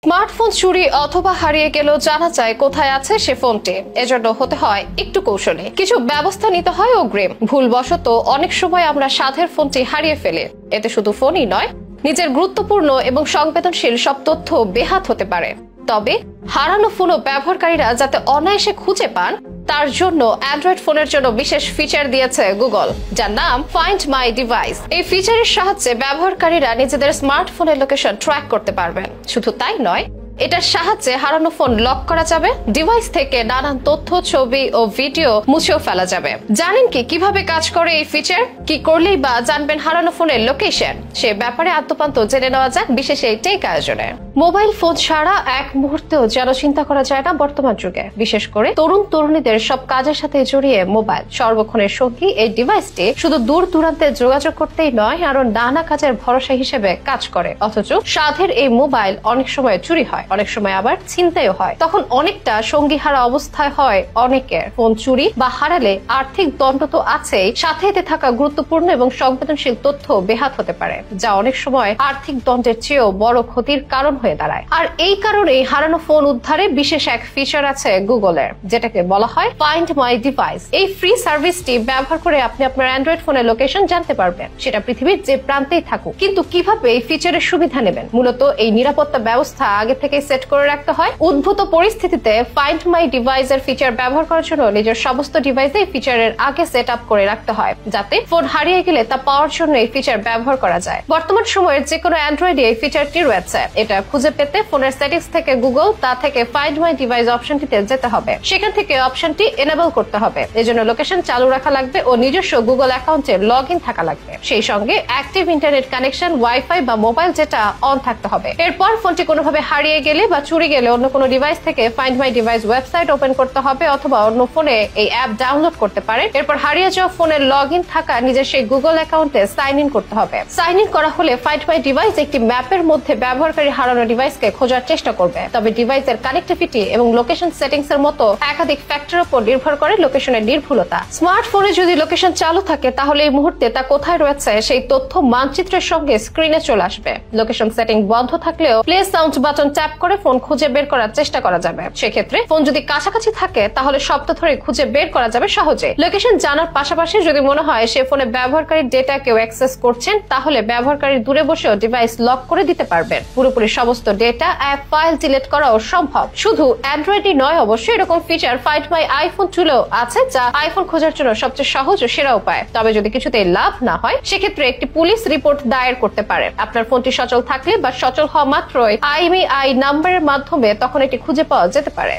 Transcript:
Smartphone চুরি অথবা হারিয়ে গেলেও জানা যায় কোথায় আছে সে ফোনটি। এজন্য হতে হয় একটু কৌশলী, কিছু ব্যবস্থা নিতে হয় অগ্রিম। ভুলবশত অনেক সময় আমরা সাধের ফোনটি হারিয়ে ফেলি। এতে শুধু ফোনই নয়, নিজের গুরুত্বপূর্ণ এবং সংবেদনশীল সব তথ্য বেহাত হতে পারে। তবে হারানো ফোনও ব্যবহারকারীরা যাতে অনায়াসে খুঁজে পান, তার জন্য অ্যান্ড্রয়েড ফোনের জন্য বিশেষ ফিচার দিয়েছে গুগল, যার নাম ফাইন্ড মাই ডিভাইস। এই ফিচারের সাহায্যে ব্যবহারকারীরা নিজেদের স্মার্টফোনের লোকেশন ট্র্যাক করতে পারবেন। শুধু তাই নয়, এটার সাহায্যে হারানো ফোন লক করা যাবে, ডিভাইস থেকে নানান তথ্য, ছবি ও ভিডিও মুছেও ফেলা যাবে। জানেন কি কিভাবে কাজ করে এই ফিচার? কি করলেই বা জানবেন হারানো ফোনের লোকেশন? সে ব্যাপারে আদ্যপান্ত জেনে নেওয়া যাক বিশেষ এই টেক আয়োজনে। মোবাইল ফোন ছাড়া এক মুহূর্তেও যেন চিন্তা করা যায় না বর্তমান যুগে। বিশেষ করে তরুণ তরুণীদের সব কাজের সাথে জড়িয়ে মোবাইল সর্বক্ষণের সঙ্গী। এই ডিভাইসটি শুধু দূর দূরান্তে যোগাযোগ করতেই নয়, আরো নানা কাজের ভরসা হিসেবে কাজ করে। অথচ সাধের এই মোবাইল অনেক সময় চুরি হয়, অনেক সময় আবার ছিনতাইও হয়। তখন অনেকটা সঙ্গী হারা অবস্থায় হয় অনেকের। ফোন চুরি বা হারালে আর্থিক দণ্ড তো আছেই, সাথে এতে থাকা গুরুত্বপূর্ণ এবং সংবেদনশীল তথ্য বেহাত হতে পারে, যা অনেক সময় আর্থিক দণ্ডের চেয়েও বড় ক্ষতির কারণ হয়ে দাঁড়ায়। আর এই কারণেই হারানো ফোন উদ্ধারে বিশেষ এক ফিচার আছে গুগলের, যেটাকে বলা হয় ফাইন্ড মাই ডিভাইস। এই ফ্রি সার্ভিসটি ব্যবহার করে আপনি আপনার অ্যান্ড্রয়েড ফোনের লোকেশন জানতে পারবেন, সেটা পৃথিবীর যে প্রান্তেই থাকুক। কিন্তু কিভাবে এই ফিচারের সুবিধা নেবেন? মূলত এই নিরাপত্তা ব্যবস্থা আগে থেকে সেট করে রাখতে হয়। উদ্ভূত পরিস্থিতিতে ফাইন্ড মাই ডিভাইস এর ফিচার ব্যবহার করার জন্য নিজের সমস্ত ডিভাইসে এই ফিচারের আগে সেট আপ করে রাখতে হয়, যাতে ফোন হারিয়ে গেলে তা পাওয়ার জন্য এই ফিচার ব্যবহার করা যায়। বর্তমান সময়ের যে কোনো অ্যান্ড্রয়েডে এই ফিচারটি রয়েছে। এটা খুঁজে পেতে ফোনের সেটিংস থেকে গুগল তা থেকে ফাইন্ড মাই ডিভাইস অপশনটিতে যেতে হবে, সেখান থেকে অপশনটি এনেবল করতে হবে। এজন্য লোকেশন চালু রাখা লাগবে ও নিজস্ব গুগল অ্যাকাউন্টে লগ ইন থাকা লাগবে। সেই সঙ্গে অ্যাক্টিভ ইন্টারনেট কানেকশন, ওয়াইফাই বা মোবাইল যেটা অন থাকতে হবে। এরপর ফোনটি কোনোভাবে হারিয়ে গেলে বা চুরি গেলে অন্য কোনো ডিভাইস থেকে find my device website open করতে হবে, অথবা অন্য ফোনে এই অ্যাপ ডাউনলোড করতে পারে। এরপর হারিয়ে যাওয়া ফোনের লগ ইন থাকা নিজের সেই গুগল অ্যাকাউন্টে সাইন ইন করতে হবে। সাইন ইন করা হলে ফাইন্ড মাই ডিভাইস একটি ম্যাপের মধ্যে ব্যবহারকারী হারানো ডিভাইসকে খোঁজার চেষ্টা করবে। তবে ডিভাইসের কানেক্টিভিটি এবং লোকেশন সেটিংস এর মতো একাধিক ফ্যাক্টরের উপর নির্ভর করে লোকেশনের নির্ভুলতা। স্মার্টফোনে যদি লোকেশন চালু থাকে, তাহলে এই মুহূর্তে তা কোথায় রয়েছে সেই তথ্য মানচিত্রের সঙ্গে স্ক্রিনে চলে আসবে। লোকেশন সেটিং বন্ধ থাকলেও প্লে সাউন্ড বাটন ট্যাপ করে ফোন খুঁজে বের করার চেষ্টা করা যাবে। সেক্ষেত্রে ফোন যদি কাছাকাছি থাকে, তাহলে শব্দ ধরে খুঁজে বের করা যাবে সহজে। লোকেশন জানার পাশাপাশি যদি মনে হয় সে ফোনে ব্যবহারকারীর ডেটা কেউ অ্যাক্সেস করছেন, তাহলে ব্যবহারকারীর দূরে বসেও ডিভাইস লক করে দিতে পারবেন। পুরোপুরি সমস্ত ডেটা, অ্যাপ, ফাইল ডিলিট করাও সম্ভব। শুধু অ্যান্ড্রয়েডই নয়, অবশ্যই এরকম ফিচার ফাইন্ড মাই আইফোন চুলেও আছে, যা আইফোন খোঁজার জন্য সবচেয়ে সহজ ও সেরা উপায়। তবে যদি কিছুতেই লাভ না হয়, সেক্ষেত্রে একটি পুলিশ রিপোর্ট দায়ের করতে পারেন। আপনার ফোনটি সচল থাকলে বা সচল হওয়া মাত্রই IMEI নাম্বারের মাধ্যমে তখন এটি খুঁজে পাওয়া যেতে পারে।